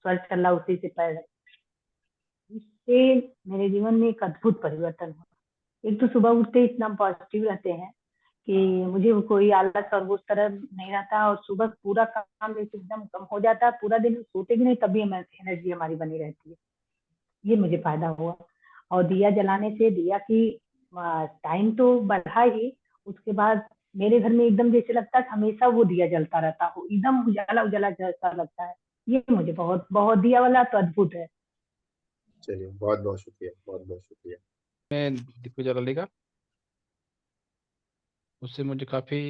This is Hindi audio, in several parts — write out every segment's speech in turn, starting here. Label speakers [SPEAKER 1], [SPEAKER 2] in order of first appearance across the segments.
[SPEAKER 1] स्वर चला उसी से पैर रखा। इससे मेरे जीवन में एक अद्भुत परिवर्तन हुआ। एक तो सुबह उठते इतना पॉजिटिव रहते हैं कि मुझे कोई आलस और उस तरह नहीं रहता, और सुबह पूरा काम जैसे एकदम कम हो जाता है, पूरा दिन सोते भी नहीं तभी एनर्जी हमारी बनी रहती है। ये मुझे फायदा हुआ। और दिया जलाने से दिया की टाइम तो बढ़ा ही, उसके बाद मेरे घर में एकदम जैसे लगता है हमेशा वो दिया जलता रहता हो, एकदम उजाला उजाला जैसा लगता है। ये मुझे बहुत बहुत, दिया वाला तो अद्भुत है।
[SPEAKER 2] चलिए, बहुत बहुत शुक्रिया, बहुत बहुत शुक्रिया।
[SPEAKER 3] मैं दीपक जलाली का, उससे मुझे काफ़ी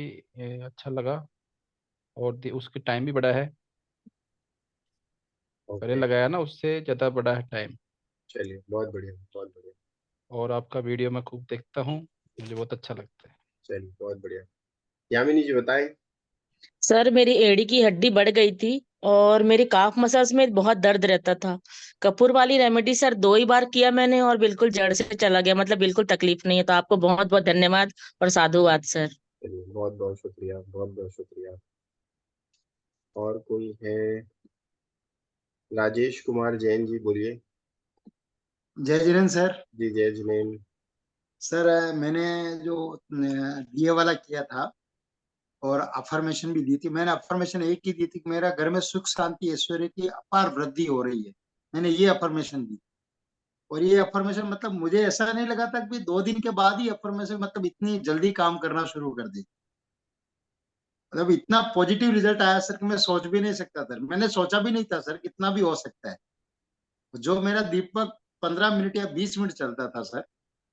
[SPEAKER 3] अच्छा लगा, और उसके टाइम भी बड़ा है। पहले
[SPEAKER 2] ओके,
[SPEAKER 3] लगाया ना, उससे ज़्यादा बड़ा है टाइम।
[SPEAKER 2] चलिए, बहुत बढ़िया, बहुत बढ़िया।
[SPEAKER 3] और आपका वीडियो मैं खूब देखता हूँ, मुझे बहुत अच्छा लगता है।
[SPEAKER 2] चलिए, बहुत बढ़िया। यामिनी जी बताएं।
[SPEAKER 4] सर मेरी एड़ी की हड्डी बढ़ गई थी और मेरी काफ मसल्स में बहुत दर्द रहता था। कपूर वाली रेमेडी सर 2 ही बार किया मैंने और बिल्कुल जड़ से चला गया, मतलब बिल्कुल तकलीफ नहीं है। तो आपको बहुत बहुत धन्यवाद और साधुवाद सर।
[SPEAKER 2] चलिए, बहुत बहुत शुक्रिया, बहुत बहुत शुक्रिया। और कोई है? राजेश कुमार जैन जी बोलिए।
[SPEAKER 5] जय जिनेन्द्र सर।
[SPEAKER 2] जी, जय जिनेन्द्र।
[SPEAKER 5] सर मैंने जो दिए वाला किया था और अफर्मेशन भी दी थी। मैंने अफर्मेशन एक ही दी थी कि मेरा घर में सुख शांति ऐश्वर्य की अपार वृद्धि हो रही है। मैंने ये अफर्मेशन दी, और ये अफर्मेशन मतलब मुझे ऐसा नहीं लगा था कि 2 दिन के बाद ही अफर्मेशन मतलब इतनी जल्दी काम करना शुरू कर दी। मतलब इतना पॉजिटिव रिजल्ट आया सर कि मैं सोच भी नहीं सकता सर। मैंने सोचा भी नहीं था सर कितना भी हो सकता है। जो मेरा दीपक 15 मिनट या 20 मिनट चलता था सर,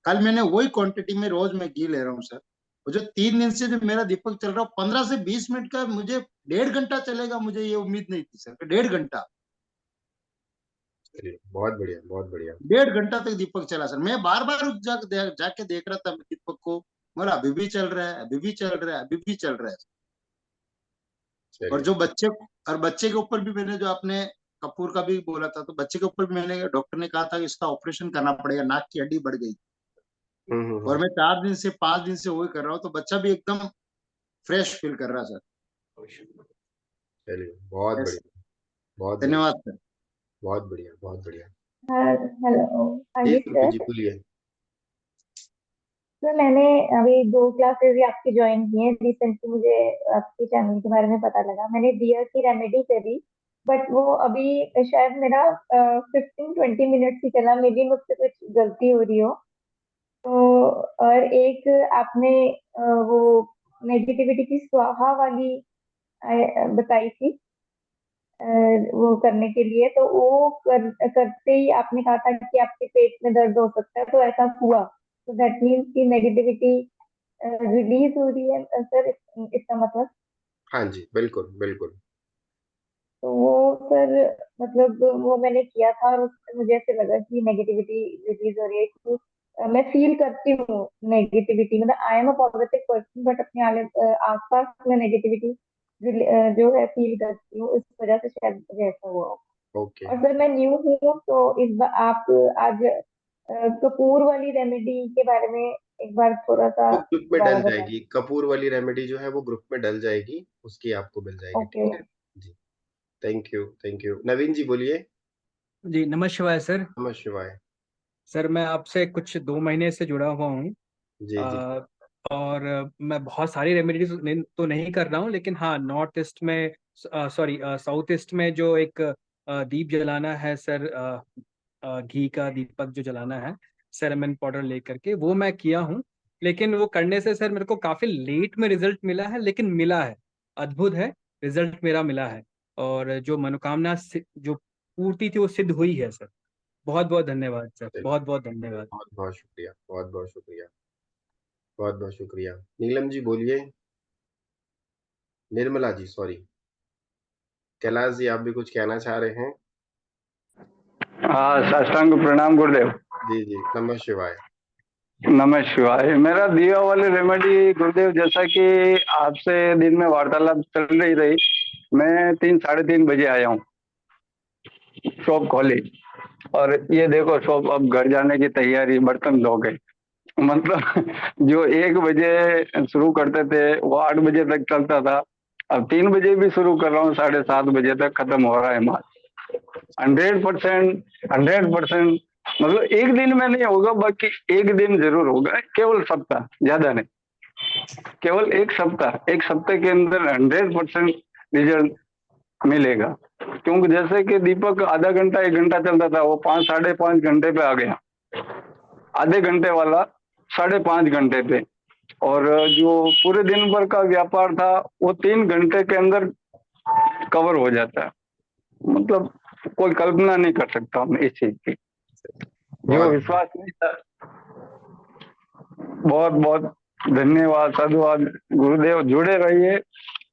[SPEAKER 5] कल मैंने वही क्वांटिटी में रोज मैं घी ले रहा हूँ सर। और जो 3 दिन से जो मेरा दीपक चल रहा है 15 से 20 मिनट का, मुझे 1.5 घंटा चलेगा, मुझे ये उम्मीद नहीं थी सर। 1.5 घंटा,
[SPEAKER 2] चलिए, बहुत बढ़िया, बहुत बढ़िया।
[SPEAKER 5] 1.5 घंटा तक दीपक चला सर। मैं बार बार जाके देख रहा था दीपक को, मेरा अभी भी चल रहा है, अभी भी चल रहा है, अभी भी चल रहा है। और जो बच्चे, और बच्चे के ऊपर भी मैंने, जो आपने कपूर का भी बोला था, तो बच्चे के ऊपर भी मैंने, डॉक्टर ने कहा था कि इसका ऑपरेशन करना पड़ेगा, नाक की हड्डी बढ़ गई। और मैं 4 दिन से 5 दिन से वही कर रहा हूँ, तो बच्चा भी एकदम फ्रेश फील कर रहा है सर।
[SPEAKER 2] चलिए, बहुत बढ़िया, बहुत बढ़िया,
[SPEAKER 5] धन्यवाद सर।
[SPEAKER 2] बहुत बढ़िया, बहुत बढ़िया।
[SPEAKER 6] हेलो, हाँ
[SPEAKER 2] जी
[SPEAKER 6] जी
[SPEAKER 2] श्रुति
[SPEAKER 6] सर।
[SPEAKER 2] जी बोलिए।
[SPEAKER 6] सर मैंने अभी 2 क्लासेस ही आपकी ज्वाइन की हैं रिसेंटली। मुझे आपके चैनल के बारे में पता लगा, मैंने दिया की रेमेडी करी, बट वो अभी शायद मेरा 15-20 मिनट ही चला। मे बी मुझसे कुछ गलती हो रही हो तो। और एक आपने वो नेगेटिविटी की स्वाहा वाली बताई थी वो करने के लिए, तो वो करते ही आपने कहा था कि आपके पेट में दर्द हो सकता है, तो ऐसा हुआ। तो दैट मीन्स कि नेगेटिविटी रिलीज हो रही है सर, इसका मतलब?
[SPEAKER 2] हाँ जी, बिल्कुल बिल्कुल।
[SPEAKER 6] तो वो सर, मतलब वो मैंने किया था और उससे मुझे ऐसे लगा कि नेगेटिविटी रिलीज हो रही है, कि मैं फील करती हूँ नेगेटिविटी। मतलब I am a positive person, but अपने आसपास में नेगेटिविटी जो है फील करती हूँ। इस वजह से शायद मुझे ऐसा हुआ हो।
[SPEAKER 2] ओके।
[SPEAKER 6] और सर मैं न्यू हूँ, तो इस बार आप आज कपूर वाली रेमेडी के बारे में एक बार थोड़ा सा
[SPEAKER 2] वो ग्रुप में
[SPEAKER 6] दोबारा
[SPEAKER 2] डल
[SPEAKER 6] बता।
[SPEAKER 2] जाएगी, कपूर वाली रेमेडी जो है वो ग्रुप में डल जाएगी, उसकी आपको मिल जाएगी।
[SPEAKER 6] ओके।
[SPEAKER 2] ठीक है जी। Thank you, thank you. Naveen ji बोलिए।
[SPEAKER 7] जी नमः शिवाय सर।
[SPEAKER 2] नमः शिवाय।
[SPEAKER 7] सर मैं आपसे कुछ 2 महीने से जुड़ा हुआ हूँ।
[SPEAKER 2] जी जी।
[SPEAKER 7] और मैं बहुत सारी रेमेडीज तो नहीं कर रहा हूँ, लेकिन हाँ नॉर्थ ईस्ट में, सॉरी साउथ ईस्ट में जो एक दीप जलाना है सर, घी का दीपक जो जलाना है सेरेमन पाउडर लेकर के, वो मैं किया हूँ। लेकिन वो करने से सर मेरे को काफी लेट में रिजल्ट मिला है, लेकिन मिला है, अद्भुत है, रिजल्ट मेरा मिला है। और जो मनोकामना जो पूर्ति थी वो सिद्ध हुई है सर। बहुत बहुत धन्यवाद सर, बहुत बहुत धन्यवाद।
[SPEAKER 2] बहुत बहुत शुक्रिया, बहुत बहुत शुक्रिया, बहुत बहुत शुक्रिया। नीलम जी बोलिए। निर्मला जी, सॉरी। कैलाश जी, आप भी कुछ कहना चाह रहे हैं?
[SPEAKER 8] हाँ, साष्टांग प्रणाम गुरुदेव।
[SPEAKER 2] जी जी, नमः शिवाय।
[SPEAKER 8] नमः शिवाय। मेरा दिया वाली रेमेडी गुरुदेव, जैसा कि आपसे दिन में वार्तालाप चल रही, मैं 3-3:30 बजे आया हूँ, शॉप खोली, और ये देखो शॉप अब घर जाने की तैयारी, बर्तन धो गए। मतलब जो 1 बजे शुरू करते थे वो 8 बजे तक चलता था, अब 3 बजे भी शुरू कर रहा हूँ, 7:30 बजे तक खत्म हो रहा है माल। 100%, मतलब एक दिन में नहीं होगा, बाकी एक दिन जरूर होगा, केवल सप्ताह, ज्यादा नहीं, केवल एक सप्ताह के अंदर 100% रिजल्ट मिलेगा। क्योंकि जैसे कि दीपक आधा घंटा 1 घंटा चलता था, वो 5-5.5 घंटे पे आ गया, आधे घंटे वाला 5.5 घंटे पे, और जो पूरे दिन भर का व्यापार था वो 3 घंटे के अंदर कवर हो जाता है। मतलब कोई कल्पना नहीं कर सकता हम इस चीज की, जो
[SPEAKER 2] बहुत
[SPEAKER 8] विश्वास नहीं था। बहुत बहुत धन्यवाद, साधुवाद गुरुदेव, जुड़े रहिए,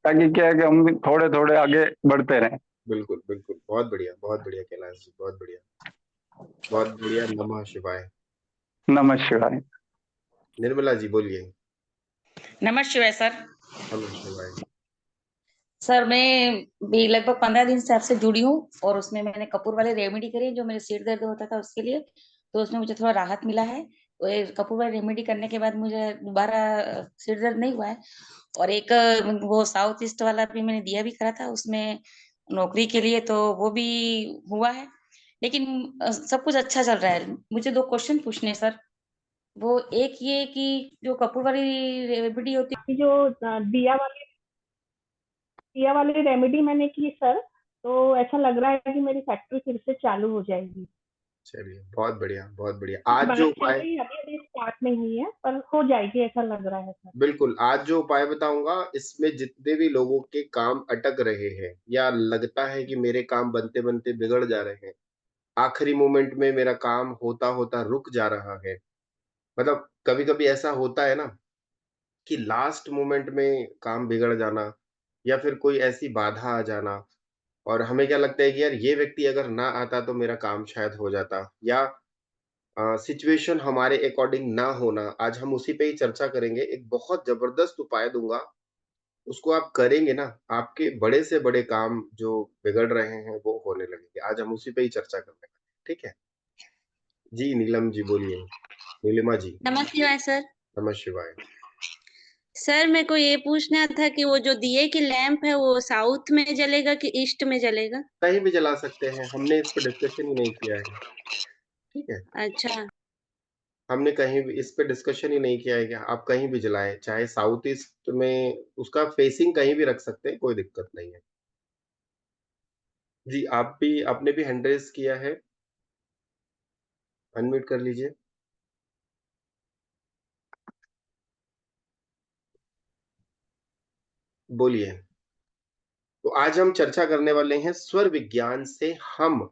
[SPEAKER 8] ताकि क्या है कि हम भी थोड़े थोड़े आगे बढ़ते रहें।
[SPEAKER 2] बिल्कुल बिल्कुल, बहुत बढ़िया कैलाश जी, बहुत बढ़िया। नमः शिवाय।
[SPEAKER 8] नमः शिवाय।
[SPEAKER 2] निर्मला जी बोलिए।
[SPEAKER 4] नमस्ते शिवाय सर।
[SPEAKER 2] नमः शिवाय।
[SPEAKER 4] सर मैं भी लगभग 15 दिन से आपसे जुड़ी हूँ, और उसमें मैंने कपूर वाले रेमेडी करी, जो मेरे सिर दर्द होता था उसके लिए, तो उसमें मुझे थोड़ा राहत मिला है। तो ये कपूर वाले रेमेडी करने के बाद मुझे दोबारा सिर दर्द नहीं हुआ है। और एक वो साउथ ईस्ट वाला भी मैंने दिया भी करा था उसमें नौकरी के लिए, तो वो भी हुआ है। लेकिन सब कुछ अच्छा चल रहा है। मुझे 2 क्वेश्चन पूछने हैं सर। वो एक ये कि जो कपूर वाली रेमेडी होती
[SPEAKER 1] कि जो दिया वाली रेमेडी मैंने की सर, तो ऐसा लग रहा है कि मेरी फैक्ट्री फिर से चालू हो जाएगी।
[SPEAKER 2] चलिए बहुत बढ़िया।
[SPEAKER 1] कुछ
[SPEAKER 2] आज जो
[SPEAKER 1] बात चल
[SPEAKER 2] उपाय,
[SPEAKER 1] रही है, अभी स्टार्ट नहीं हुई है, पर हो जाएगी ऐसा लग रहा है सर।
[SPEAKER 2] बिल्कुल, आज जो उपाय बताऊंगा, इसमें जितने भी लोगों के काम अटक रहे हैं या लगता है कि मेरे काम बनते बनते बिगड़ जा रहे हैं, आखिरी मोमेंट में मेरा काम होता होता रुक जा रहा है, मतलब कभी कभी ऐसा होता है ना कि लास्ट मोमेंट में काम बिगड़ जाना, या फिर कोई ऐसी बाधा आ जाना, और हमें क्या लगता है कि यार ये व्यक्ति अगर ना आता तो मेरा काम शायद हो जाता, या सिचुएशन हमारे अकॉर्डिंग ना होना। आज हम उसी पे ही चर्चा करेंगे। एक बहुत जबरदस्त उपाय दूंगा, उसको आप करेंगे ना, आपके बड़े से बड़े काम जो बिगड़ रहे हैं वो होने लगेंगे। आज हम उसी पे ही चर्चा करने वाले हैं, ठीक है जी। नीलम जी बोलिए। नीलिमा जी।
[SPEAKER 9] नमः शिवाय सर।
[SPEAKER 2] नमः शिवाय।
[SPEAKER 9] सर मेरे को ये पूछना था कि वो जो दिए की लैंप है वो साउथ में जलेगा कि ईस्ट में जलेगा?
[SPEAKER 2] कहीं भी जला सकते हैं, हमने इस पर डिस्कशन ही नहीं किया है, ठीक है।
[SPEAKER 9] अच्छा।
[SPEAKER 2] हमने कहीं भी इस पे डिस्कशन ही नहीं किया है कि आप कहीं भी जलाएं, चाहे साउथ ईस्ट में उसका फेसिंग कहीं भी रख सकते हैं, कोई दिक्कत नहीं है जी। आप भी, आपने भी हैंड रेस किया है, अनम्यूट कर लीजिए। बोलिए। तो आज हम चर्चा करने वाले हैं स्वर विज्ञान से हम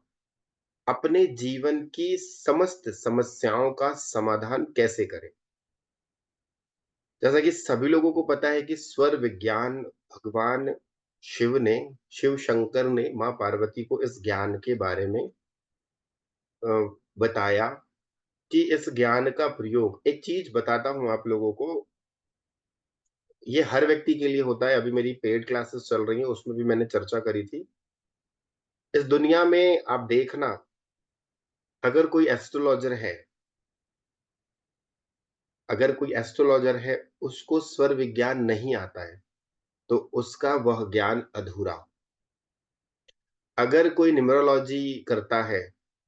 [SPEAKER 2] अपने जीवन की समस्त समस्याओं का समाधान कैसे करें। जैसा कि सभी लोगों को पता है कि स्वर विज्ञान, भगवान शिव ने, शिव शंकर ने माँ पार्वती को इस ज्ञान के बारे में बताया कि इस ज्ञान का प्रयोग, एक चीज बताता हूं आप लोगों को, ये हर व्यक्ति के लिए होता है। अभी मेरी पेड क्लासेस चल रही हैं, उसमें भी मैंने चर्चा करी थी। इस दुनिया में आप देखना, अगर कोई एस्ट्रोलॉजर है, अगर कोई एस्ट्रोलॉजर है, उसको स्वर विज्ञान नहीं आता है तो उसका वह ज्ञान अधूरा। अगर कोई न्यूमरोलॉजी करता है,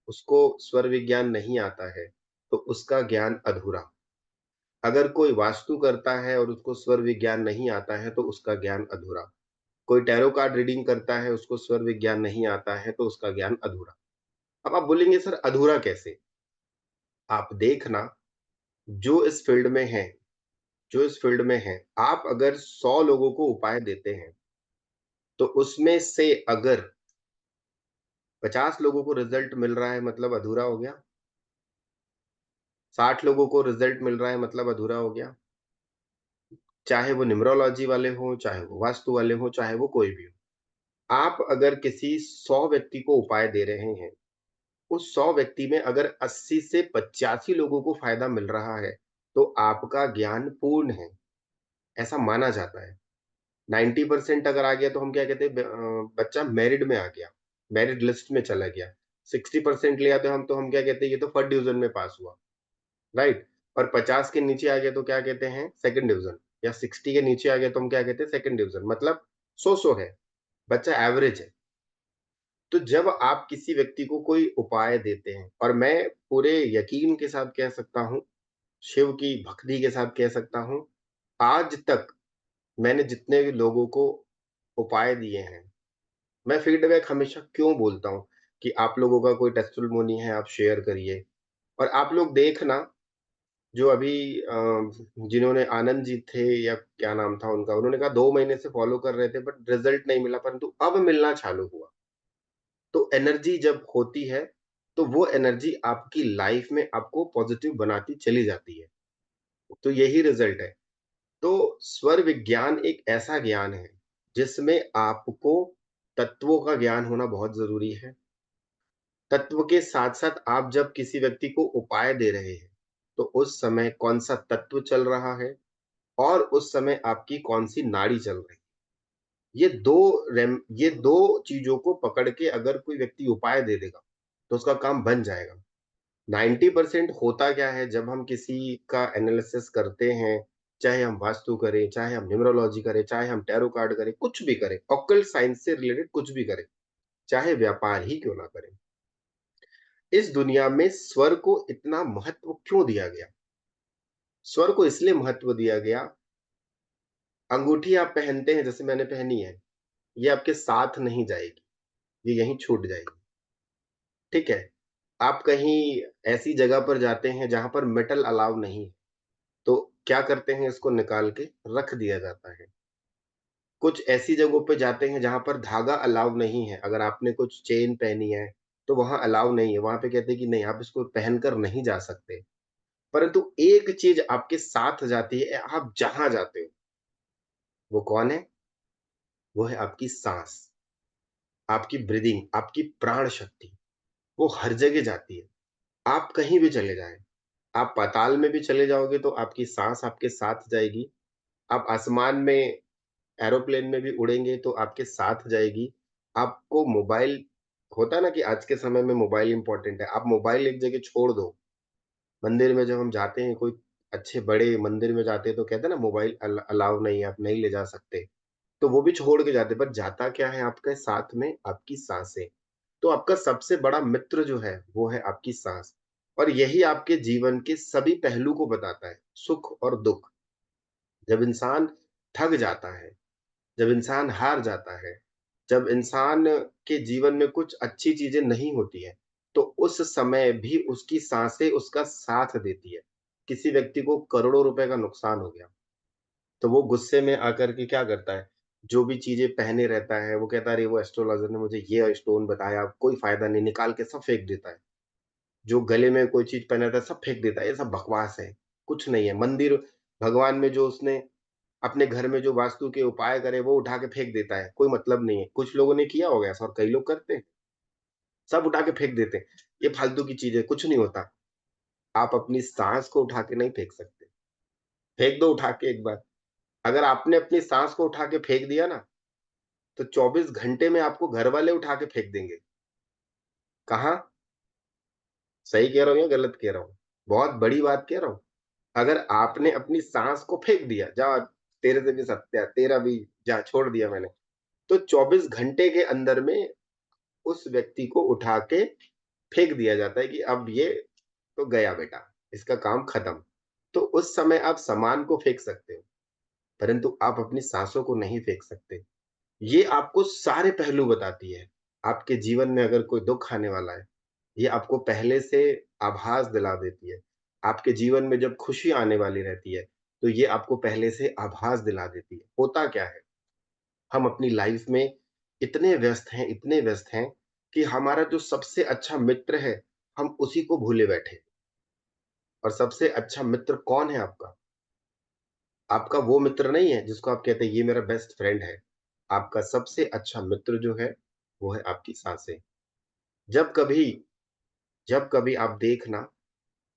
[SPEAKER 2] उसको स्वर विज्ञान नहीं आता है तो उसका ज्ञान अधूरा। अगर कोई वास्तु करता है और उसको स्वर विज्ञान नहीं आता है तो उसका ज्ञान अधूरा। कोई टैरो कार्ड रीडिंग करता है, उसको स्वर विज्ञान नहीं आता है तो उसका ज्ञान अधूरा। अब आप बोलेंगे सर अधूरा कैसे? आप देखना, जो इस फील्ड में है, जो इस फील्ड में है, आप अगर 100 लोगों को उपाय देते हैं तो उसमें से अगर 50 लोगों को रिजल्ट मिल रहा है मतलब अधूरा हो गया, 60 लोगों को रिजल्ट मिल रहा है मतलब अधूरा हो गया। चाहे वो न्यूमरोलॉजी वाले हों, चाहे वो वास्तु वाले हों, चाहे वो कोई भी हो। आप अगर किसी 100 व्यक्ति को उपाय दे रहे हैं, उस 100 व्यक्ति में अगर 80 से 85 लोगों को फायदा मिल रहा है तो आपका ज्ञान पूर्ण है, ऐसा माना जाता है। 90% अगर आ गया तो हम क्या कहते हैं, बच्चा मेरिट में आ गया, मेरिट लिस्ट में चला गया। 60% ले आते हम तो हम क्या कहते हैं, ये तो फर्स्ट डिवीजन में पास हुआ, राइट। और 50 के नीचे आ गया तो क्या कहते हैं, सेकंड डिवीजन। या 60 के नीचे आ गया तो हम क्या कहते हैं, सेकंड डिवीजन। मतलब 100 है, बच्चा एवरेज है। तो जब आप किसी व्यक्ति को कोई उपाय देते हैं, और मैं पूरे यकीन के साथ कह सकता हूँ, शिव की भक्ति के साथ कह सकता हूँ, आज तक मैंने जितने भी लोगों को उपाय दिए हैं, मैं फीडबैक हमेशा क्यों बोलता हूँ कि आप लोगों का कोई टेस्टिमोनी है, आप शेयर करिए। और आप लोग देखना, जो अभी जिन्होंने आनंद जी थे, या क्या नाम था उनका, उन्होंने कहा 2 महीने से फॉलो कर रहे थे बट रिजल्ट नहीं मिला, परंतु अब मिलना चालू हुआ। तो एनर्जी जब होती है, तो वो एनर्जी आपकी लाइफ में आपको पॉजिटिव बनाती चली जाती है। तो यही रिजल्ट है। तो स्वर विज्ञान एक ऐसा ज्ञान है, जिसमें आपको तत्वों का ज्ञान होना बहुत ज़रूरी है। तत्व के साथ-साथ आप जब किसी व्यक्ति को उपाय दे रहे हैं, तो उस समय कौन-सा तत्व चल रहा है और उस समय आपकी कौन-सी नाड़ी चल रही है। ये 2 चीज़ों को पकड़ के अगर कोई व्यक्ति उपाय दे देगा, तो उसका काम बन जाएगा। 90% होता क्या है, जब हम किसी का एनालिसिस करते हैं, चाहे हम वास्तु करें, चाहे हम न्यूमरोलॉजी करें, चाहे हम टैरो कार्ड करें, कुछ भी करें, ऑक्कल्ट साइंस से रिलेटेड कुछ भी करें, चाहे व्यापार ही क्यों ना करें। इस दुनिया में स्वर को इतना महत्व क्यों दिया गया? स्वर को इसलिए महत्व दिया गया, अंगूठी आप पहनते हैं, जैसे मैंने पहनी है, ये आपके साथ नहीं जाएगी, ये यहीं छूट जाएगी, ठीक है? आप कहीं ऐसी जगह पर जाते हैं जहाँ पर मेटल अलाउ नहीं है, तो क्या करते हैं, इसको निकाल के रख दिया जाता है। कुछ ऐसी जगहों पे जाते हैं जहाँ पर धागा अलाउ नहीं है, अगर आपने कुछ चेन पहनी है, तो वहाँ अलाउ नहीं है, वहाँ पे कहते हैं कि नहीं, आप इसको पहनकर नहीं जा सकते। परंतु एक चीज़ आपके साथ जाती है, आप जहाँ जाते हो, वो कौन है? वो है आपकी साँस, आपकी ब्रीथिंग, आपकी प्राण शक्ति, वो हर जगह जाती है। आप कहीं भी चले जाएँ, आप पाताल में भी चले जाओगे तो आपकी साँस आपके साथ जाएगी, आप आसमान में एरोप्लेन में भी उड़ेंगे तो आपके साथ जाएगी। आपको मोबाइल, होता है ना कि आज के समय में मोबाइल इम्पोर्टेंट है, आप मोबाइल एक जगह छोड़ दो। मंदिर में जब हम जाते हैं, कोई अच्छे बड़े मंदिर में जाते हैं, तो कहते हैं ना मोबाइल अलाउ नहीं है, आप नहीं ले जा सकते। तो वो भी छोड़ के जाते हैं, पर जाता क्या है आपके साथ में? आपकी साँसें। तो आपका सबसे बड़ा मित्र जो है, वो है आपकी साँस, और यही आपके जीवन के सभी पहलू को बताता है, सुख और दुःख। जब इंसान थक जाता है, जब इंसान हार जाता है, जब इंसान के जीवन में कुछ अच्छी चीज़ें नहीं होती हैं, तो उस समय भी उसकी साँसें उसका साथ देती है। किसी व्यक्ति को करोड़ों रुपए का नुकसान हो गया, तो वो गुस्से में आकर के क्या करता है, जो भी चीज़ें पहने रहता है, वो कहता है, अरे वो एस्ट्रोलॉज़र ने मुझे ये स्टोन बताया, कोई फ़ायदा नहीं, निकाल के सब फेंक देता है। जो गले में कोई चीज़ पहना था, सब फेंक देता है, ये सब बकवास है, कुछ नहीं है। मंदिर, भगवान में जो उसने अपने घर में जो वास्तु के उपाय करे, वो उठा के फेंक देता है, कोई मतलब नहीं है। कुछ लोगों ने किया होगा ऐसा, और कई लोग करते हैं, सब उठा के फेंक देते हैं। ये फालतू की चीज़ है, कुछ नहीं होता। आप अपनी साँस को उठा के नहीं फेंक सकते। फेंक दो उठा के एक बार। अगर आपने अपनी साँस को उठा के फेंक दिया ना, तो 24 घंटे में आपको घरवाले उठा के फेंक देंगे। कहाँ? सही कह रहा हूँ या गलत कह रहा हूँ? बहुत बड़ी बात कह रहा हूँ। अगर आपने अपनी साँस को फेंक दिया, जा तेरे से भी सत्या, तेरा भी जा, छोड़ दिया मैंने। तो 24 घंटे के अंदर में उस व्यक्ति को उठा के फेंक दिया जाता है कि अब ये तो गया बेटा, इसका काम खत्म। तो उस समय आप सामान को फेंक सकते हो, परंतु आप अपनी साँसों को नहीं फेंक सकते। ये आपको सारे पहलू बताती है। आपके जीवन में अगर कोई दुःख आने वाला है, ये आपको पहले से आभास दिला देती है। आपके जीवन में जब खुशी आने वाली रहती है, तो ये आपको पहले से आभास दिला देती है। होता क्या है, हम अपनी लाइफ में इतने व्यस्त हैं कि हमारा जो सबसे अच्छा मित्र है, हम उसी को भूले बैठे। और सबसे अच्छा मित्र कौन है आपका? आपका वो मित्र नहीं है जिसको आप कहते हैं ये मेरा बेस्ट फ्रेंड है। आपका सबसे अच्छा मित्र जो है, वो है आपकी साँसें। जब कभी जब कभी आप देखना,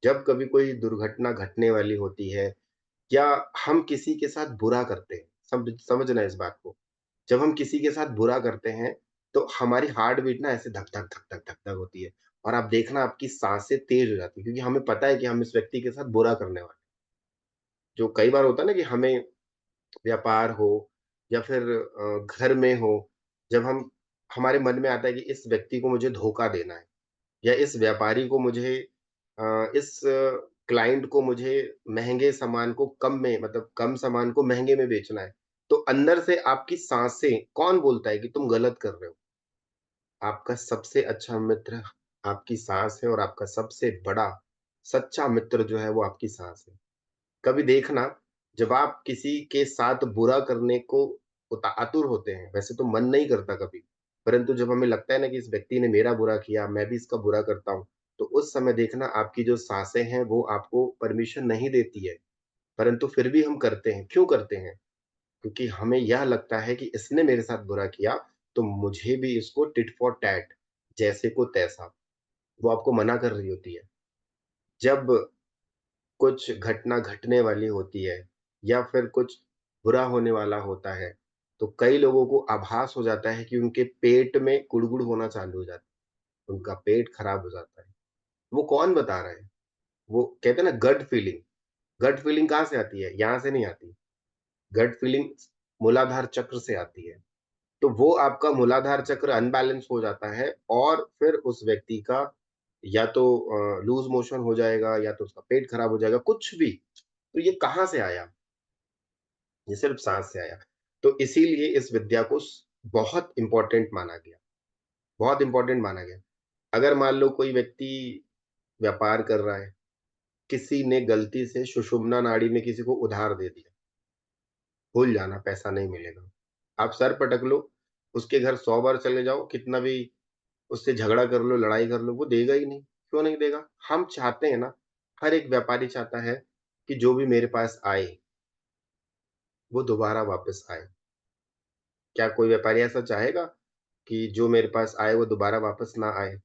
[SPEAKER 2] जब कभी कोई दुर्घटना घटने वाली होती है, या हम किसी के साथ बुरा करते हैं, समझना इस बात को। जब हम किसी के साथ बुरा करते हैं, तो हमारी हार्ट बीट ना ऐसे धक, धक, धक, धक, धक, धक होती है, और आप देखना आपकी साँसें तेज़ हो जाती हैं, क्योंकि हमें पता है कि हम इस व्यक्ति के साथ बुरा करने वाले हैं। जो कई बार होता है ना कि हमें व्यापार हो, या फिर घर में हो, जब हम हमारे मन में आता है कि इस व्यक्ति को मुझे धोखा देना है, या इस व्यापारी को मुझे इस क्लाइंट को मुझे महँगे सामान को कम में, मतलब कम सामान को महँगे में बेचना है। तो अंदर से आपकी साँसें कौन बोलता है कि तुम गलत कर रहे हो? आपका सबसे अच्छा मित्र आपकी साँस है, और आपका सबसे बड़ा सच्चा मित्र जो है वो आपकी साँस है। कभी देखना, जब आप किसी के साथ बुरा करने को आतुर होते हैं, वैसे तो मन नहीं करता कभी, परंतु जब हमें लगता है ना कि इस व्यक्ति ने मेरा बुरा किया, मैं भी इसका बुरा करता हूँ, तो उस समय देखना आपकी जो साँसें हैं वो आपको परमिशन नहीं देती है, परंतु फिर भी हम करते हैं। क्यों करते हैं? क्योंकि हमें यह लगता है कि इसने मेरे साथ बुरा किया, तो मुझे भी इसको टिट फॉर टैट, जैसे को तैसा, वो आपको मना कर रही होती है। जब कुछ घटना घटने वाली होती है, या फिर कुछ बुरा होने वाला होता है, तो कई लोगों को आभास हो जाता है कि उनके पेट में गुड़गुड़ होना चालू हो जाता है, उनका पेट खराब हो जाता है। वो कौन बता रहा है? वो कहते हैं ना गट फीलिंग। गट फीलिंग कहाँ से आती है? यहाँ से नहीं आती। गट फीलिंग मूलाधार चक्र से आती है। तो वो आपका मूलाधार चक्र अनबैलेंस हो जाता है, और फिर उस व्यक्ति का या तो लूज़ मोशन हो जाएगा, या तो उसका पेट खराब हो जाएगा, कुछ भी। तो ये कहाँ से आया? ये सिर्फ साँस से आया। तो इसीलिए इस विद्या को बहुत इम्पोर्टेंट माना गया, बहुत इम्पोर्टेंट माना गया। अगर मान लो कोई व्यक्ति व्यापार कर रहा है, किसी ने गलती से सुषुम्ना नाड़ी में किसी को उधार दे दिया, भूल जाना, पैसा नहीं मिलेगा। आप सर पटक लो, उसके घर 100 बार चले जाओ, कितना भी उससे झगड़ा कर लो, लड़ाई कर लो, वो देगा ही नहीं। क्यों नहीं देगा? हम चाहते हैं ना, हर एक व्यापारी चाहता है कि जो भी मेरे पास आए, वो दोबारा वापस आए। क्या कोई व्यापारी ऐसा चाहेगा कि जो मेरे पास आए वो दोबारा वापस ना आए?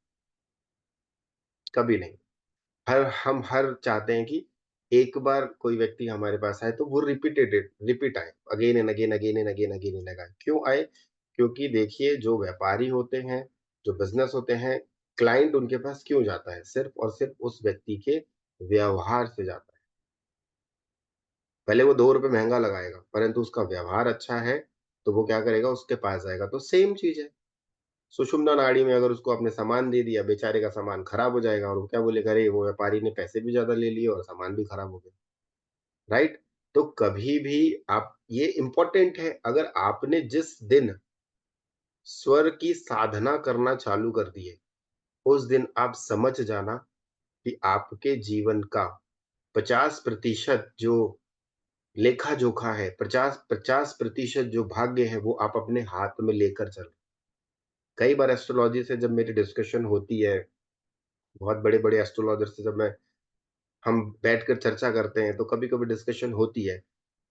[SPEAKER 2] कभी नहीं। हम हर चाहते हैं कि एक बार कोई व्यक्ति हमारे पास आए तो वो रिपीट आए, again and again, again and again, again and again. क्यों आए? क्योंकि देखिए, जो व्यापारी होते हैं, जो बिज़नेस होते हैं, क्लाइंट उनके पास क्यों जाता है? सिर्फ़ और सिर्फ़ उस व्यक्ति के व्यवहार से जाता है। भले वो ₹2 महँगा लगाएगा, परंतु उसका व्यवहार अच्छा है, तो वो क्या करेगा? उसके पास जाएगा। तो सेम चीज़ है। सुषुम्ना नाड़ी में अगर उसको आपने सामान दे दिया, बेचारे का सामान खराब हो जाएगा, और वो क्या बोलेगा, अरे वो व्यापारी ने पैसे भी ज़्यादा ले लिए और सामान भी खराब हो गया, राइट? तो कभी भी आप, ये इम्पोर्टेंट है, अगर आपने जिस दिन स्वर की साधना करना चालू कर दी है, उस दिन आप समझ जाना कि आपके जीवन का 50% जो लेखा-जोखा है, 50% जो भाग्य है, वो आप अपने हाथ में लेकर चल। कई बार एस्ट्रोलॉजी से जब मेरी डिस्कशन होती है, बहुत बड़े-बड़े एस्ट्रोलॉजर से जब मैं हम बैठकर चर्चा करते हैं, तो कभी-कभी डिस्कशन होती है।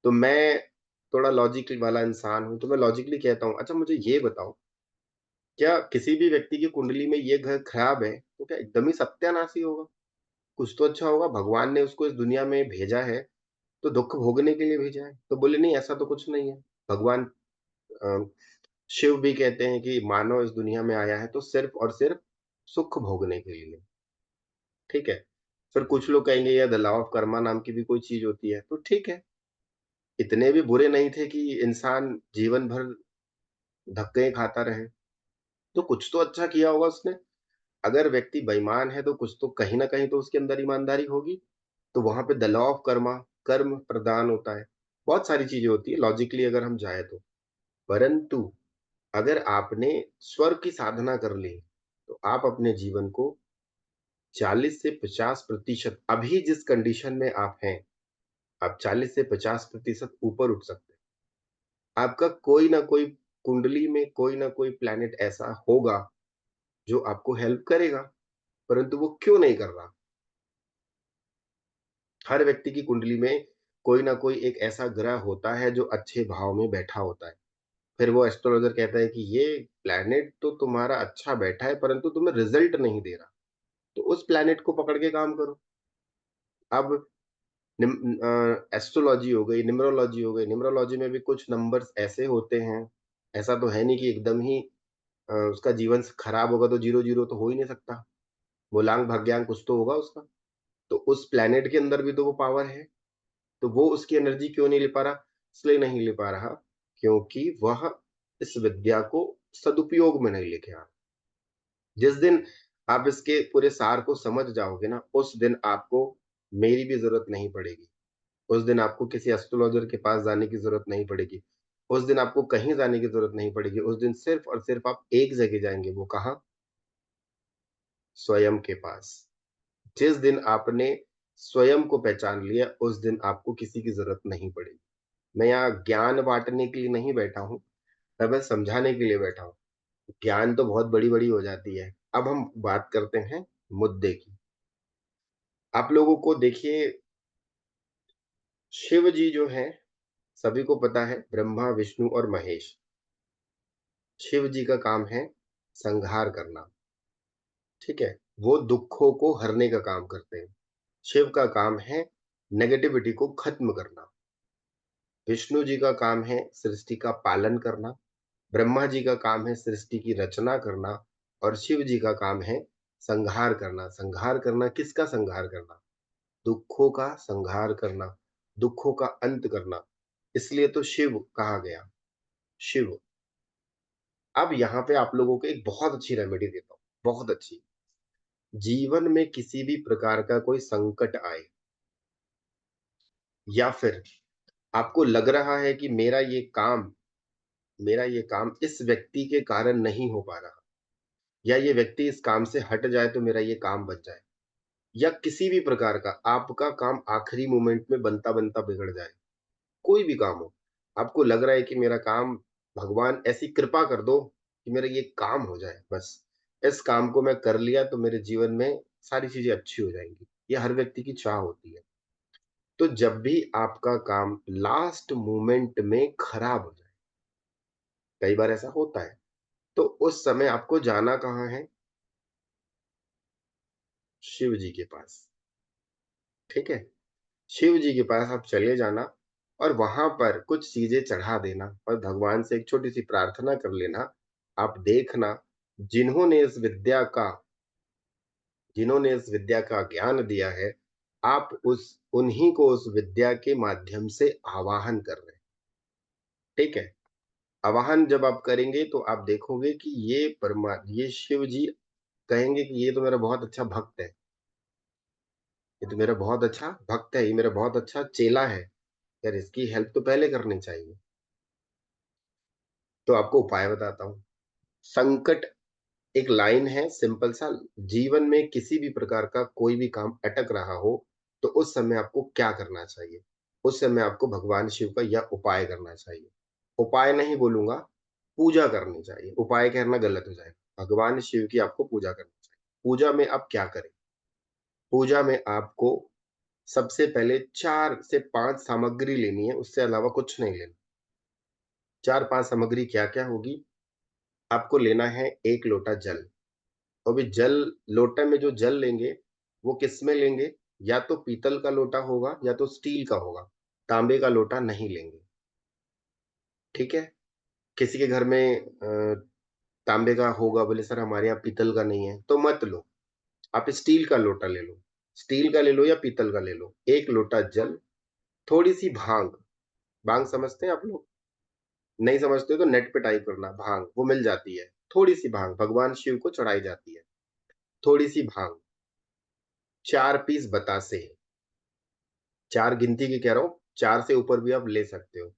[SPEAKER 2] तो मैं थोड़ा लॉजिक वाला इंसान हूँ, तो मैं लॉजिकली कहता हूँ, अच्छा मुझे ये बताओ, क्या किसी भी व्यक्ति की कुंडली में ये ग्रह खराब है, तो क्या एकदम ही सत्यानाश ही होगा? कुछ तो अच्छा होगा, भगवान ने उसको इस दुनिया में भेजा है, तो दुःख भोगने के लिए भेजा है। तो बोले नहीं, ऐसा तो कुछ नहीं है। भगवान अ, शिव भी कहते हैं कि मानव इस दुनिया में आया है तो सिर्फ़ और सिर्फ़ सुख भोगने के लिए, ठीक है? फिर कुछ लोग कहेंगे यार द लॉ ऑफ कर्मा नाम की भी कोई चीज़ होती है, तो ठीक है। इतने भी बुरे नहीं थे कि इंसान जीवन भर धक्के खाता रहे, तो कुछ तो अच्छा किया होगा उसने। अगर व्यक्ति बेईमान है तो कुछ तो कहीं न कहीं तो उसके अंदर ईमानदारी होगी, तो वहाँ पे द लॉ ऑफ कर्मा, कर्म प्रदान होता है। बहुत सारी चीज़ें होती है लॉजिकली अगर हम जाएँ तो। परंतु अगर आपने स्वर की साधना कर ली, तो आप अपने जीवन को 40 से 50% अभी जिस कंडीशन में आप हैं, आप 40 से 50% ऊपर उठ सकते हैं। आपका कोई ना कोई कुंडली में कोई ना कोई प्लैनेट ऐसा होगा, जो आपको हेल्प करेगा, परंतु वो क्यों नहीं कर रहा? हर व्यक्ति की कुंडली में कोई ना कोई एक ऐसा ग्रह होता है, जो अच्छे भाव में बैठा होता है। फिर वो एस्ट्रोलॉजर कहता है कि ये प्लैनेट तो तुम्हारा अच्छा बैठा है, परंतु तुम्हें रिज़ल्ट नहीं दे रहा। तो उस प्लैनेट को पकड़ के काम करो। अब एस्ट्रोलॉजी हो गई, न्यूमरोलॉजी हो गई, न्यूमरोलॉजी में भी कुछ नंबर्स ऐसे होते हैं, ऐसा तो है नहीं कि एकदम ही उसका जीवन खराब होगा तो 0-0 तो हो ही नहीं सकता। मूलांक भाग्यांक कुछ तो होगा उसका। तो उस प्लैनेट के अंदर भी तो वो पावर है, तो वो उसकी एनर्जी क्यों नहीं ले पा रहा? इसलिए नहीं ले पा रहा, क्योंकि वह इस विद्या को सदुपयोग में नहीं लेके आना। जिस दिन आप इसके पूरे सार को समझ जाओगे ना, उस दिन आपको मेरी भी जरूरत नहीं पड़ेगी। उस दिन आपको किसी एस्ट्रोलॉजर के पास जाने की जरूरत नहीं पड़ेगी। उस दिन आपको कहीं जाने की जरूरत नहीं पड़ेगी। उस दिन सिर्फ और सिर्फ आप एक जगह जाएंगे, वो कहाँ? स्वयं के पास। जिस दिन आपने स्वयं को पहचान लिया, उस दिन आपको किसी की जरूरत नहीं पड़ेगी। मैं यहाँ ज्ञान बांटने के लिए नहीं बैठा हूँ, मैं बस समझाने के लिए बैठा हूँ। ज्ञान तो बहुत बड़ी बड़ी हो जाती है। अब हम बात करते हैं मुद्दे की। आप लोगों को देखिए, शिव जी जो है, सभी को पता है, ब्रह्मा विष्णु और महेश। शिव जी का काम है संहार करना, ठीक है। वो दुखों को हरने का काम करते हैं। शिव का काम है नेगेटिविटी को खत्म करना। विष्णु जी का काम है सृष्टि का पालन करना। ब्रह्मा जी का काम है सृष्टि की रचना करना। और शिव जी का काम है संहार करना। संहार करना किसका संहार करना? दुखों का संहार करना, दुखों का अंत करना। इसलिए तो शिव कहा गया, शिव। अब यहाँ पे आप लोगों को एक बहुत अच्छी रेमेडी देता हूँ, बहुत अच्छी। जीवन में किसी भी प्रकार का कोई संकट आए, या फिर आपको लग रहा है कि मेरा ये काम इस व्यक्ति के कारण नहीं हो पा रहा, या ये व्यक्ति इस काम से हट जाए तो मेरा ये काम बच जाए, या किसी भी प्रकार का आपका काम आखिरी मोमेंट में बनता बनता बिगड़ जाए, कोई भी काम हो, आपको लग रहा है कि मेरा काम, भगवान ऐसी कृपा कर दो कि मेरा ये काम हो जाए, बस इस काम को मैं कर लिया तो मेरे जीवन में सारी चीजें अच्छी हो जाएंगी। ये हर व्यक्ति की चाह होती है। तो जब भी आपका काम लास्ट मोमेंट में खराब हो जाए, कई बार ऐसा होता है, तो उस समय आपको जाना कहाँ है? शिव जी के पास, ठीक है। शिव जी के पास आप चले जाना, और वहां पर कुछ चीजें चढ़ा देना, और भगवान से एक छोटी सी प्रार्थना कर लेना। आप देखना, जिन्होंने इस विद्या का जिन्होंने इस विद्या का ज्ञान दिया है, आप उस उन्हीं को उस विद्या के माध्यम से आवाहन कर रहे हैं, ठीक है। आवाहन जब आप करेंगे तो आप देखोगे कि ये शिव जी कहेंगे कि ये तो मेरा बहुत अच्छा भक्त है, ये तो मेरा बहुत अच्छा भक्त है, ये मेरा बहुत अच्छा चेला है, यार इसकी हेल्प तो पहले करनी चाहिए। तो आपको उपाय बताता हूँ। संकट एक लाइन है, सिंपल सा। जीवन में किसी भी प्रकार का कोई भी काम अटक रहा हो, तो उस समय आपको क्या करना चाहिए? उस समय आपको भगवान शिव का यह उपाय करना चाहिए। उपाय नहीं बोलूंगा, पूजा करनी चाहिए। उपाय कहना गलत हो जाएगा। भगवान शिव की आपको पूजा करनी चाहिए। पूजा में आप क्या करें? पूजा में आपको सबसे पहले 4 से 5 सामग्री लेनी है, उससे अलावा कुछ नहीं लेना। 4-5 सामग्री क्या-क्या होगी? आपको लेना है 1 लोटा जल। और भी जल, लोटे में जो जल लेंगे, वो किस में लेंगे? या तो पीतल का लोटा होगा या तो स्टील का होगा। तांबे का लोटा नहीं लेंगे, ठीक है? किसी के घर में तांबे का होगा, बोले सर हमारे यहाँ पीतल का नहीं है, तो मत लो। आप स्टील का लोटा ले लो। स्टील का ले लो या पीतल का ले लो। 1 लोटा जल, थोड़ी-सी भांग। भांग समझते हैं आप लोग? नहीं समझते हो तो नेट पे टाइप करना भांग, वो मिल जाती है। थोड़ी-सी भांग भगवान शिव को चढ़ाई जाती है। थोड़ी-सी भांग, 4 पीस बतासे। 4 गिनती की कह रहा हूँ, 4 से ऊपर भी आप ले सकते हो।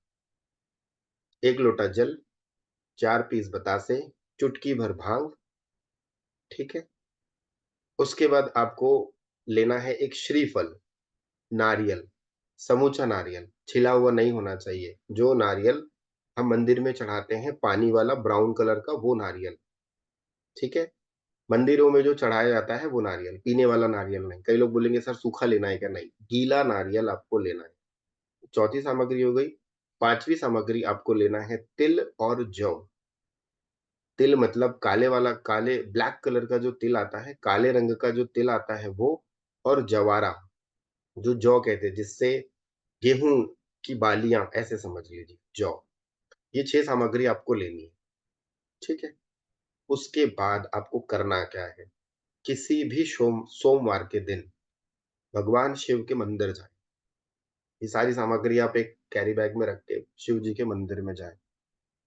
[SPEAKER 2] 1 लोटा जल, 4 पीस बतासे, चुटकी भर भांग, ठीक है? उसके बाद आपको लेना है एक श्रीफल, नारियल, समूचा नारियल, छिला हुआ नहीं होना चाहिए। जो नारियल हम मंदिर में चढ़ाते हैं, पानी वाला ब्राउन कलर का, वो नारियल, ठीक है? मंदिरों में जो चढ़ाया जाता है वो नारियल, पीने वाला नारियल नहीं। कई लोग बोलेंगे सर सूखा लेना है क्या? नहीं, गीला नारियल आपको लेना है। चौथी सामग्री हो गई। 5वीं सामग्री आपको लेना है तिल और जौ। तिल मतलब काले वाला, काले ब्लैक कलर का जो तिल आता है, काले रंग का जो तिल आता है वो, और जवारा, जो जौ कहते हैं, जिससे गेहूं की बालियां, ऐसे समझ लीजिए, जौ। ये 6 सामग्री आपको लेनी है, ठीक है। उसके बाद आपको करना क्या है? किसी भी सोमवार के दिन भगवान शिव के मंदिर जाए। ये सारी सामग्री आप एक कैरी बैग में रख के शिव जी के मंदिर में जाए।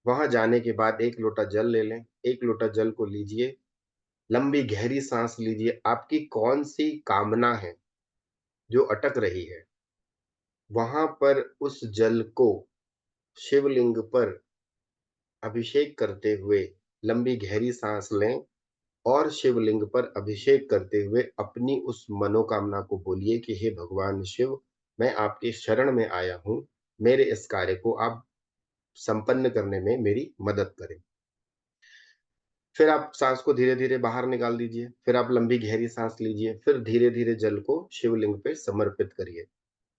[SPEAKER 2] वहां जाने के बाद 1 लोटा जल ले लें। 1 लोटा जल को लीजिए, लंबी गहरी सांस लीजिए। आपकी कौन सी कामना है जो अटक रही है, वहां पर उस जल को शिवलिंग पर अभिषेक करते हुए लंबी गहरी सांस लें और शिवलिंग पर अभिषेक करते हुए अपनी उस मनोकामना को बोलिए कि हे भगवान शिव, मैं आपके शरण में आया हूं, मेरे इस कार्य को आप संपन्न करने में मेरी मदद करें। फिर आप सांस को धीरे धीरे बाहर निकाल दीजिए। फिर आप लंबी गहरी सांस लीजिए। फिर धीरे धीरे जल को शिवलिंग पे समर्पित करिए।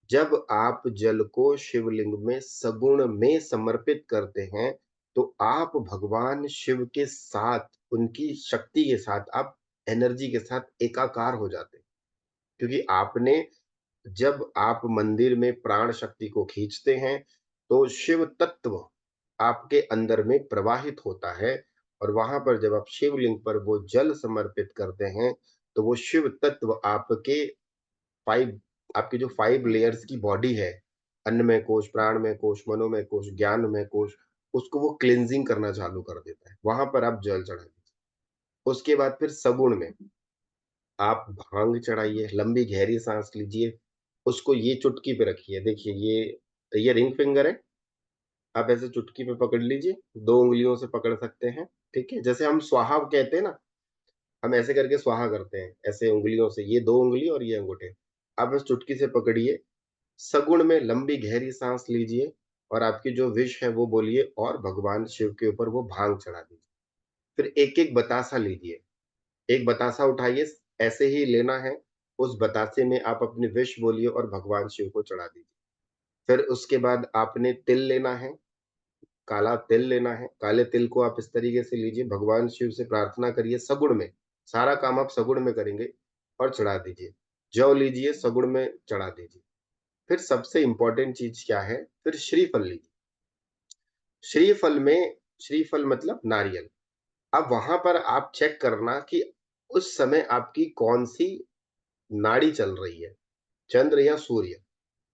[SPEAKER 2] जब आप जल को शिवलिंग में सगुण में समर्पित करते हैं, तो आप भगवान शिव के साथ, उनकी शक्ति के साथ, आप एनर्जी के साथ एकाकार हो जाते हैं। क्योंकि आपने, जब आप मंदिर में प्राण शक्ति को खींचते हैं, तो शिव तत्व आपके अंदर में प्रवाहित होता है और वहां पर जब आप शिवलिंग पर वो जल समर्पित करते हैं, तो वो शिव तत्व आपके 5 आपकी जो 5 लेयर्स की बॉडी है, अन्नमय कोश, प्राणमय कोश, मनोमय कोश, ज्ञानमय कोश, उसको वो क्लींजिंग करना चालू कर देता है। वहां पर आप जल चढ़ा दीजिए। उसके बाद फिर सगुण में आप भांग चढ़ाइए, लंबी गहरी सांस लीजिए, उसको ये चुटकी पे रखिए। देखिए ये रिंग फिंगर है, आप ऐसे चुटकी पे पकड़ लीजिए, 2 उँगलियों से पकड़ सकते हैं, ठीक है? जैसे हम स्वाहा कहते हैं ना, हम ऐसे करके स्वाहा करते हैं, ऐसे उँगलियों से, ये 2 उँगली और ये अंगूठे। आप बस चुटकी से पकड़िए, सगुण में लंबी गहरी सांस लीजिए और आपकी जो विश है वो बोलिए और भगवान शिव के ऊपर वो भांग चढ़ा दीजिए। फिर एक-एक बतासा लीजिए, एक बतासा उठाइए, ऐसे ही लेना है, उस बतासे में आप अपनी विश बोलिए और भगवान शिव को चढ़ा दीजिए। फिर उसके बाद आपने तिल लेना है, काला तिल लेना है, काले तिल को आप इस तरीके से लीजिए, भगवान शिव से प्रार्थना करिए सगुण में, सारा काम आप सगुण में करेंगे और चढ़ा दीजिए। जौ लीजिए, सगुण में चढ़ा दीजिए। फिर सबसे इम्पोर्टेंट चीज क्या है, फिर श्रीफल लीजिए। श्रीफल मतलब नारियल। अब वहां पर आप चेक करना कि उस समय आपकी कौन सी नाड़ी चल रही है, चंद्र या सूर्य।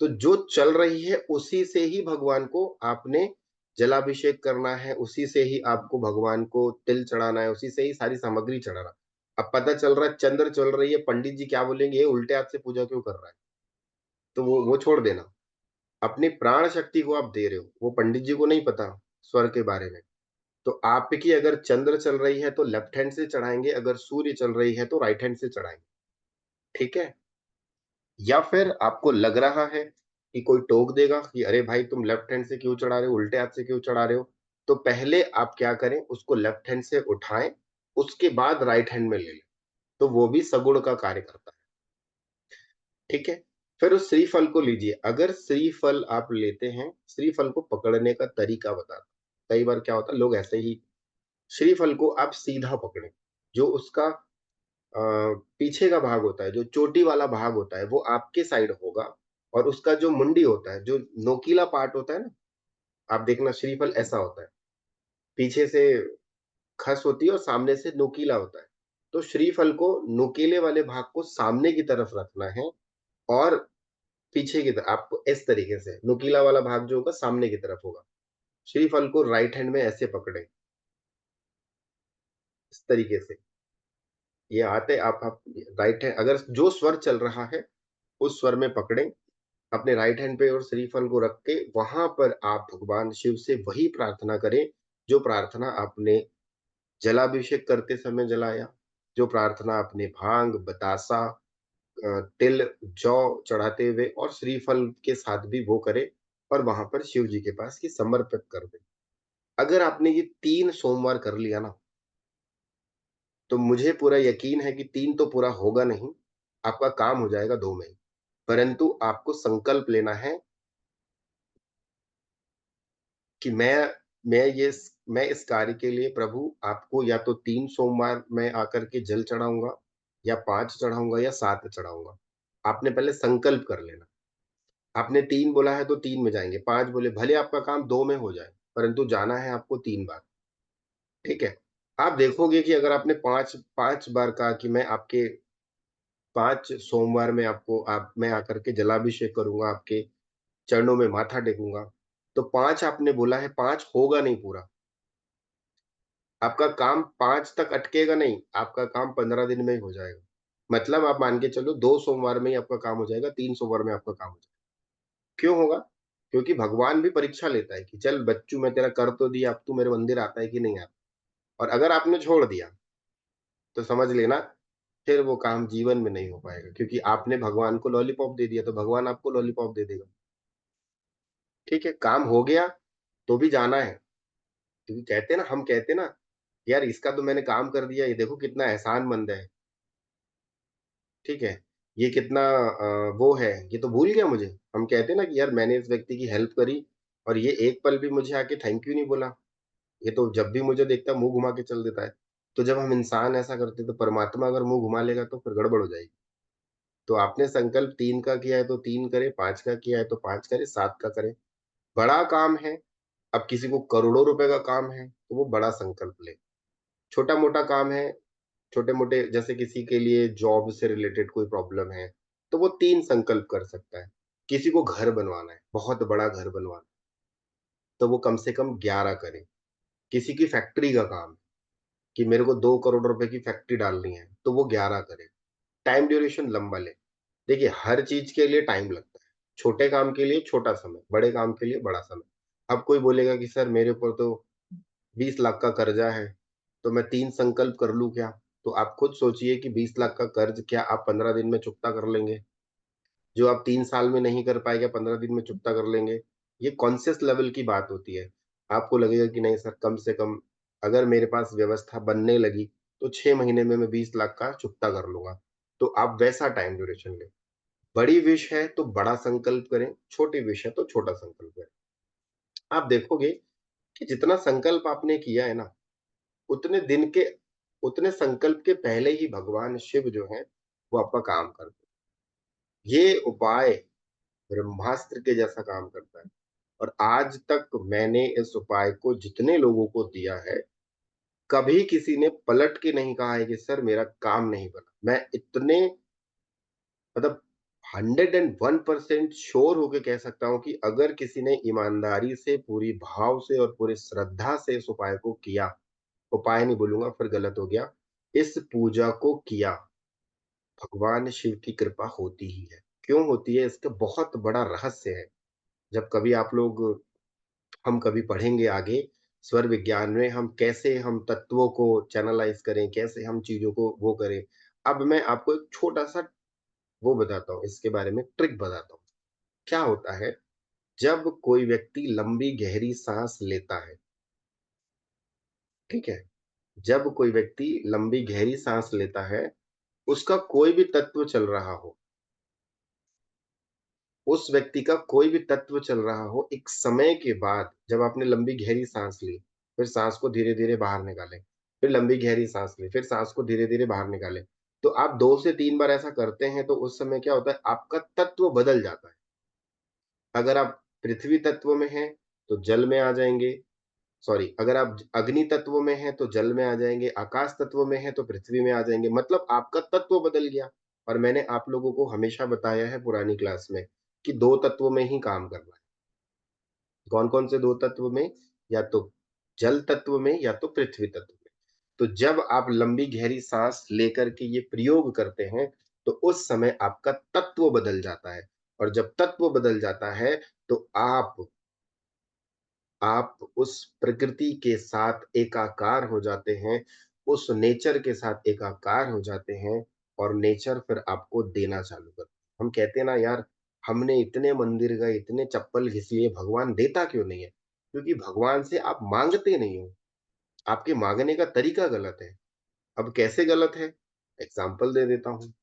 [SPEAKER 2] तो जो चल रही है उसी से ही भगवान को आपने जलाभिषेक करना है, उसी से ही आपको भगवान को तिल चढ़ाना है, उसी से ही सारी सामग्री चढ़ाना। अब पता चल रहा है चंद्र चल रही है, पंडित जी क्या बोलेंगे, ये उल्टे हाथ से पूजा क्यों कर रहा है, तो वो छोड़ देना। अपनी प्राण शक्ति को आप दे रहे हो, वो पंडित जी को नहीं पता स्वर के बारे में। तो आपकी अगर चंद्र चल रही है तो लेफ्ट हैंड से चढ़ाएंगे, अगर सूर्य चल रही है तो राइट हैंड से चढ़ाएंगे, ठीक है? या फिर आपको लग रहा है कि कोई टोक देगा कि अरे भाई तुम लेफ्ट हैंड से क्यों चढ़ा रहे हो, उल्टे हाथ से क्यों चढ़ा रहे हो, तो पहले आप क्या करें, उसको लेफ्ट हैंड से उठाएं, उसके बाद राइट हैंड में ले लें, तो वो भी सगुण का कार्य करता है, ठीक है? फिर उस श्रीफल को लीजिए। अगर श्रीफल आप लेते हैं, श्रीफल को पकड़ने का तरीका बताता हूं। कई बार क्या होता है, लोग ऐसे ही श्रीफल को आप सीधा पकड़ें, जो उसका पीछे का भाग होता है, जो चोटी वाला भाग होता है, वो आपके साइड होगा और उसका जो मुंडी होता है, जो नोकीला पार्ट होता है ना, आप देखना श्रीफल ऐसा होता है, पीछे से खस होती है और सामने से नोकीला होता है। तो श्रीफल को नोकीले वाले भाग को सामने की तरफ रखना है और पीछे की तरफ आपको इस तरीके से, नुकीला वाला भाग जो होगा सामने की तरफ होगा। श्रीफल को राइट हैंड में ऐसे पकड़े, इस तरीके से। ये आते आप राइट हैंड, अगर जो स्वर चल रहा है उस स्वर में पकड़ें, अपने राइट हैंड पे और श्रीफल को रख के वहां पर आप भगवान शिव से वही प्रार्थना करें जो प्रार्थना आपने जलाभिषेक करते समय जलाया, जो प्रार्थना आपने भांग, बतासा, तिल, जौ चढ़ाते हुए और श्रीफल के साथ भी वो करे और वहां पर शिव जी के पास ये समर्पित कर दे। अगर आपने ये 3 सोमवार कर लिया ना, तो मुझे पूरा यकीन है कि 3 तो पूरा होगा नहीं, आपका काम हो जाएगा 2 में। परंतु आपको संकल्प लेना है कि मैं इस कार्य के लिए प्रभु आपको या तो 3 सोमवार में आकर के जल चढ़ाऊँगा या 5 चढ़ाऊँगा या 7 चढ़ाऊँगा। आपने पहले संकल्प कर लेना। आपने 3 बोला है तो 3 में जाएँगे, 5 बोले भले आपका काम 2 में हो जाए, परंतु जाना है आपको 3 बार, ठीक है? आप देखोगे कि अगर आपने 5 बार कहा कि मैं आपके 5 सोमवार में मैं आकर के जलाभिषेक करूँगा, आपके चरणों में माथा टेकूँगा, तो 5 आपने बोला है, 5 होगा नहीं पूरा, आपका काम 5 तक अटकेगा नहीं, आपका काम 15 दिन में ही हो जाएगा। मतलब आप मान के चलो 2 सोमवार में ही आपका काम हो जाएगा, 3 सोमवार में आपका काम हो जाएगा। क्यों होगा? क्योंकि भगवान भी परीक्षा लेता है कि चल बच्चू मैं तेरा कर तो दिया, अब तू मेरे मंदिर आता है कि नहीं आता? और अगर आपने छोड़ दिया, तो समझ लेना फिर वो काम जीवन में नहीं हो पाएगा, क्योंकि आपने भगवान को लॉलीपॉप दे दिया, तो भगवान आपको लॉलीपॉप दे देगा। ठीक है, काम हो गया तो भी जाना है, क्योंकि कहते हैं ना, हम कहते हैं ना, यार इसका तो मैंने काम कर दिया, ये देखो कितना एहसानमंद है। ठीक है, ये कितना वो है, ये तो भूल गया मुझे। हम कहते हैं ना कि यार मैंने इस व्यक्ति की हेल्प करी और ये एक पल भी मुझे आके थैंक यू नहीं बोला। ये तो जब भी मुझे देखता है मुँह घुमा के चल देता है। तो जब हम इंसान ऐसा करते हैं, तो परमात्मा अगर मुँह घुमा लेगा तो फिर गड़बड़ हो जाएगी। तो आपने संकल्प 3 का किया है तो 3 करे, 5 का किया है तो 5 करे, 7 का करे। बड़ा काम है, अब किसी को करोड़ों रुपए का काम है, तो वो बड़ा संकल्प ले। छोटा-मोटा काम है, छोटे-मोटे जैसे किसी के लिए जॉब से रिलेटेड कोई प्रॉब्लम है, तो वो 3 संकल्प कर सकता है। किसी को घर बनवाना है, बहुत बड़ा घर बनवाना है, तो वो कम से कम 11 करे। किसी की फैक्ट्री का काम है कि मेरे को 2 करोड़ रुपए की फैक्ट्री डालनी है, तो वो 11 करे। टाइम ड्यूरेशन लंबा ले। देखिए, हर चीज़ के लिए टाइम लगता है। छोटे काम के लिए छोटा समय, बड़े काम के लिए बड़ा समय। अब कोई बोलेगा कि सर मेरे ऊपर तो 20 लाख का कर्जा है, तो मैं 3 संकल्प कर लूँ क्या? तो आप खुद सोचिए कि 20 लाख का कर्ज क्या आप 15 दिन में चुकता कर लेंगे? जो आप 3 साल में नहीं कर पाए, क्या 15 दिन में चुकता कर लेंगे? ये कॉन्शियस लेवल की बात होती है। आपको लगेगा कि नहीं सर, कम से कम अगर मेरे पास व्यवस्था बनने लगी, तो 6 महीने में मैं 20 लाख का चुकता कर लूँगा। तो आप वैसा टाइम ड्यूरेशन लें। बड़ी विश है तो बड़ा संकल्प करें, छोटी विश है तो छोटा संकल्प करें। आप देखोगे कि जितना संकल्प आपने किया है ना, उतने दिन के उतने संकल्प के पहले ही भगवान शिव जो हैं, वो आपका काम करते हैं। ये उपाय ब्रह्मास्त्र के जैसा काम करता है और आज तक मैंने इस उपाय को जितने लोगों को दिया है, कभी किसी ने पलट के नहीं कहा है कि सर मेरा काम नहीं बना। मैं इतने मतलब 101% श्योर होके कह सकता हूँ कि अगर किसी ने ईमानदारी से, पूरी भाव से और पूरी श्रद्धा से इस उपाय को किया, उपाय नहीं बोलूँगा फिर गलत हो गया, इस पूजा को किया, भगवान शिव की कृपा होती ही है। क्यों होती है? इसका बहुत बड़ा रहस्य है। जब कभी आप लोग हम कभी पढ़ेंगे आगे, स्वर विज्ञान में हम कैसे हम तत्वों को चैनलाइज़ करें, कैसे हम चीज़ों को वो करें। अब मैं आपको एक छोटा-सा वो बताता हूँ, इसके बारे में ट्रिक बताता हूँ। क्या होता है, जब कोई व्यक्ति लंबी गहरी साँस लेता है, ठीक है? जब कोई व्यक्ति लंबी गहरी साँस लेता है, उसका कोई भी तत्व चल रहा हो, उस व्यक्ति का कोई भी तत्व चल रहा हो, एक समय के बाद जब आपने लंबी गहरी साँस ली, फिर साँस को धीरे-धीरे बाहर निकालें, फिर लंबी गहरी साँस लें, फिर साँस को धीरे-धीरे बाहर निकालें। तो आप 2 से 3 बार ऐसा करते हैं, तो उस समय क्या होता है, आपका तत्व बदल जाता है। अगर आप पृथ्वी तत्व में हैं, तो जल में आ जाएँगे, सॉरी, अगर आप अग्नि तत्व में हैं, तो जल में आ जाएँगे, आकाश तत्व में हैं, तो पृथ्वी में आ जाएँगे, मतलब आपका तत्व बदल गया। और मैंने आप लोगों को हमेशा बताया है पुरानी क्लास में कि 2 तत्वों में ही काम करना है। कौन-कौन से 2 तत्व में? या तो जल तत्व में या तो पृथ्वी तत्व में। तो जब आप लंबी गहरी साँस लेकर के ये प्रयोग करते हैं, तो उस समय आपका तत्व बदल जाता है और जब तत्व बदल जाता है, तो आप उस प्रकृति के साथ एकाकार हो जाते हैं, उस नेचर के साथ एकाकार हो जाते हैं और नेचर फिर आपको देना चालू करता है। हम कहते हैं ना यार, हमने इतने मंदिर गए, इतने चप्पल घिस लिए, भगवान देता क्यों नहीं है? क्योंकि भगवान से आप माँगते नहीं हो, आपके माँगने का तरीका गलत है। अब कैसे गलत है? एग्ज़ाम्पल दे देता हूँ।